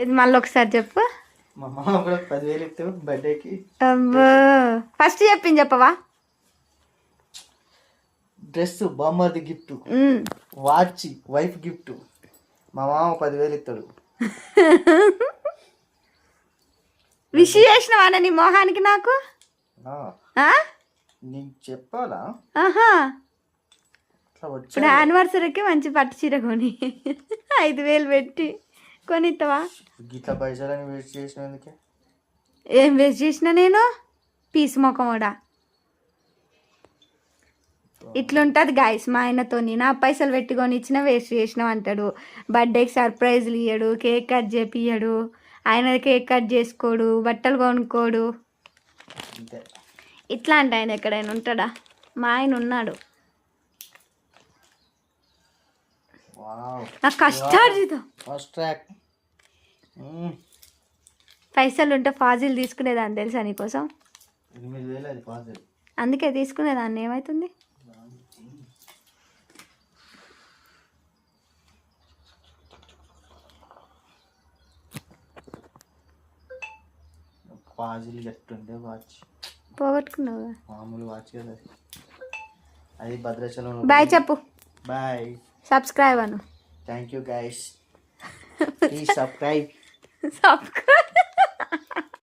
ఇది మళ్ళీ ఒకసారి చెప్పు. మా మామ కూడా 10,000 ఇస్తే బర్త్డేకి. అబ్బో ఫస్ట్ చెప్పింది చెప్పవా? డ్రెస్ బామ్మది గిఫ్ట్, వాచ్ వైఫ్ గిఫ్ట్. మా మామ 10,000 ఇస్తాడు. విష్ చేసినవా నీ మొహానికి నాకు? నీకు చెప్పాలా? ఇప్పుడు యానివర్సరీకి మంచి పట్టు చీర కొని 5,000 పెట్టి కొనిస్తావా? గీత పైసలని వేస్ట్ చేసినందుకే. ఏం వేస్ట్ చేసిన నేను? పీసు మొఖమోడా. ఇట్లుంటుంది గాయస్ మా ఆయనతోని. నా పైసలు పెట్టి కొని ఇచ్చిన వేస్ట్ చేసినావు అంటాడు. బర్త్డేకి సర్ప్రైజ్లు ఇయ్యడు, కేక్ కట్ చేపియ్యడు, ఆయన కేక్ కట్ చేసుకోడు, బట్టలు కొనుక్కోడు. ఇట్లా అంటే ఆయన ఎక్కడైనా ఉంటాడా? మా ఆయన ఉన్నాడు. నా కష్టార్జితం. పైసలు ఉంటే ఫాజిల్ తీసుకునేదాన్ని తెలుసా నీకోసం? 8,000 అది ఫాజిల్. అందుకే తీసుకునేదాన్ని. ఏమవుతుంది? ఫాజిల్ ఎట్టుండే వాచ్ పోగొట్టుకున్నావు. మామూలు వాచ్ కదా అది. భద్రాచలం. బాయ్ చెప్పు. బాయ్. సబ్స్క్రైబ్ అను. Thank you guys. Please subscribe.